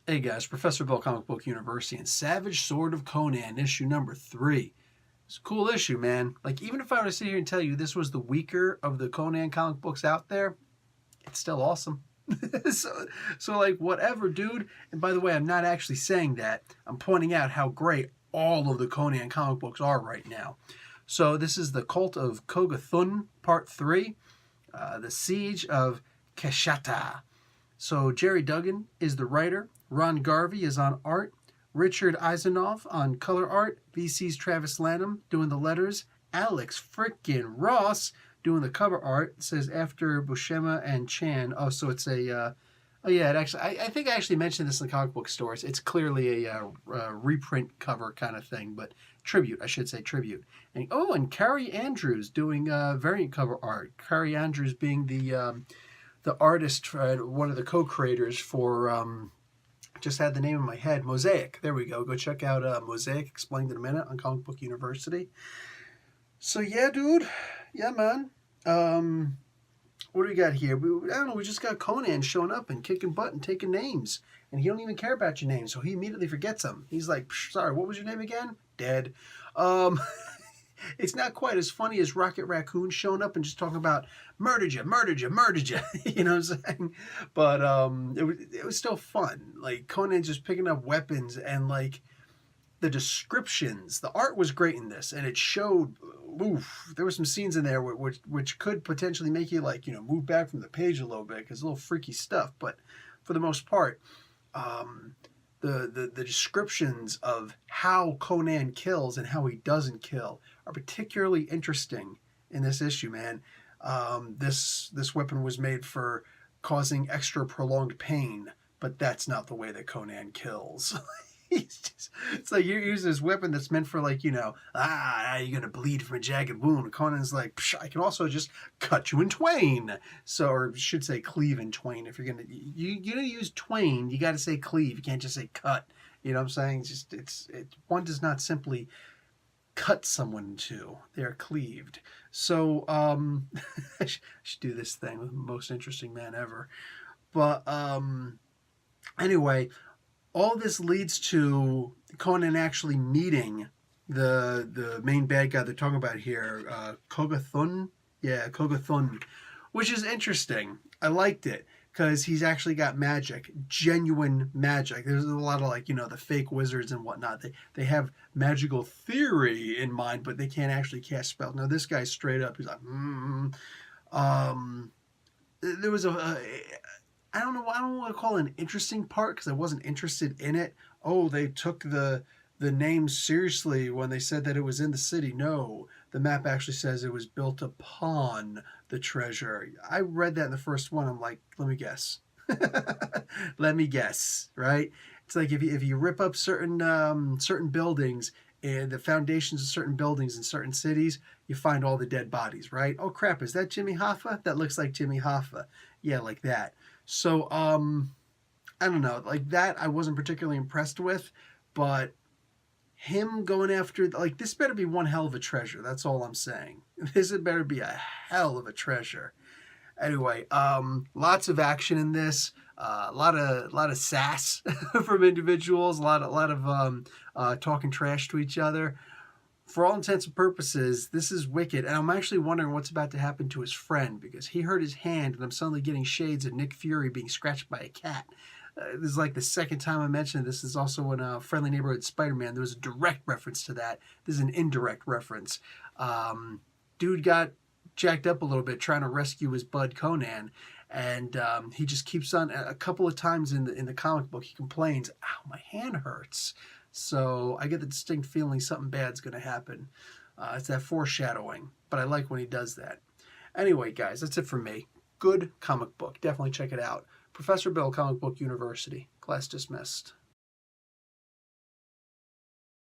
Hey guys, Professor Bill, Comic Book University, and Savage Sword of Conan, issue number 3. It's a cool issue, man. Like, even if I were to sit here and tell you this was the weaker of the Conan comic books out there, it's still awesome. so, like, whatever, dude. And by the way, I'm not actually saying that. I'm pointing out how great all of the Conan comic books are right now. So, this is the Cult of Kogathun, Part 3, The Siege of Keshata. So Jerry Duggan is the writer. Ron Garvey is on art. Richard Eisenhoff on color art. VC's Travis Lanham doing the letters. Alex frickin' Ross doing the cover art. It says after Buscema and Chan. Oh, so it's a... oh yeah, it actually. I think I actually mentioned this in the comic book stores. It's clearly a reprint cover kind of thing, but tribute, I should say tribute. And Carrie Andrews doing variant cover art. Carrie Andrews being the artist, one of the co-creators for, just had the name in my head, Mosaic. There we go. Go check out Mosaic, Explained in a Minute on Comic Book University. So yeah, dude. Yeah, man. What do we got here? I don't know, we just got Conan showing up and kicking butt and taking names. And he don't even care about your name, so he immediately forgets them. He's like, sorry, what was your name again? Dead. It's not quite as funny as Rocket Raccoon showing up and just talking about murdered you, murdered you, murdered you. You know what I'm saying? But it was still fun. Like Conan just picking up weapons and like the descriptions. The art was great in this, and it showed. Oof, there were some scenes in there which could potentially make you like move back from the page a little bit because it's a little freaky stuff. But for the most part, the descriptions of how Conan kills and how he doesn't kill are particularly interesting in this issue, man. This weapon was made for causing extra prolonged pain, but that's not the way that Conan kills. It's like you use this weapon that's meant for like, you're gonna bleed from a jagged wound. Conan's like, I can also just cut you in twain. So, or should say cleave in twain. If you're gonna use twain, you gotta say cleave. You can't just say cut. You know what I'm saying? It's one does not simply cut someone in two. They are cleaved. So I should do this thing with the most interesting man ever. But anyway, all this leads to Conan actually meeting the main bad guy they're talking about here, Kogathun. Yeah, Kogathun, which is interesting. I liked it because he's actually got magic, genuine magic. There's a lot of like the fake wizards and whatnot. They have magical theory in mind, but they can't actually cast spells. Now this guy's straight up. He's like, there was I don't know. I don't want to call it an interesting part because I wasn't interested in it. Oh, they took the name seriously when they said that it was in the city. No, the map actually says it was built upon the treasure. I read that in the first one. I'm like, let me guess. Let me guess. Right? It's like if you rip up certain buildings and the foundations of certain buildings in certain cities, you find all the dead bodies. Right? Oh crap! Is that Jimmy Hoffa? That looks like Jimmy Hoffa. Yeah, like that. So, I don't know, like that I wasn't particularly impressed with, but him going after, like, this better be one hell of a treasure. That's all I'm saying. This better be a hell of a treasure. Anyway, lots of action in this, a lot of sass from individuals, a lot of talking trash to each other. For all intents and purposes, this is wicked, and I'm actually wondering what's about to happen to his friend, because he hurt his hand, and I'm suddenly getting shades of Nick Fury being scratched by a cat. This is like the second time I mentioned it. This is also in Friendly Neighborhood Spider-Man. There was a direct reference to that. This is an indirect reference. Dude got jacked up a little bit trying to rescue his bud Conan, and he just keeps on, a couple of times in the comic book, he complains, ow, my hand hurts. So I get the distinct feeling something bad's going to happen. It's that foreshadowing, but I like when he does that. Anyway, guys, that's it for me. Good comic book. Definitely check it out. Professor Bill, Comic Book University. Class dismissed.